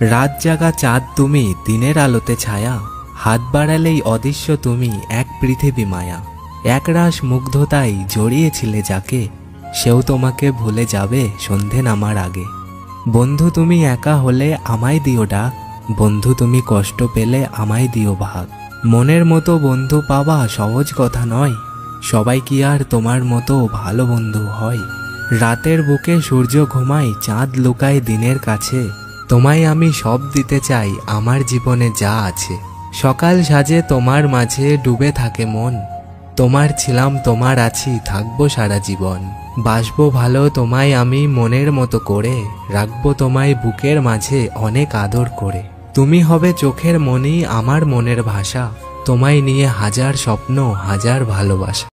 রাত জাগা চাঁদ তুমি, দিনের আলোতে ছায়া, হাত বাড়ালেই অদৃশ্য তুমি, এক পৃথিবী মায়া। একরাশ মুগ্ধতায় জড়িয়েছিলে যাকে, সেও তোমাকে ভুলে যাবে সন্ধে নামার আগে। বন্ধু তুমি একা হলে আমায় দিও ডাক, বন্ধু তুমি কষ্ট পেলে আমায় দিও ভাগ। মনের মতো বন্ধু পাওয়া সহজ কথা নয়, সবাই কি আর তোমার মতো ভালো বন্ধু হয়। রাতের বুকে সূর্য ঘুমায়, চাঁদ লুকায় দিনের কাছে, তোমায় আমি সব দিতে চাই আমার জীবনে যা আছে। সকাল সাজে তোমার মাঝে ডুবে থাকে মন, তোমার ছিলাম তোমার আছি থাকবো সারা জীবন। বাসবো ভালো তোমায় আমি মনের মতো করে, রাখবো তোমায় বুকের মাঝে অনেক আদর করে। তুমি হবে চোখের মনি আমার মনের ভাষা, তোমায় নিয়ে হাজার স্বপ্ন হাজার ভালোবাসা।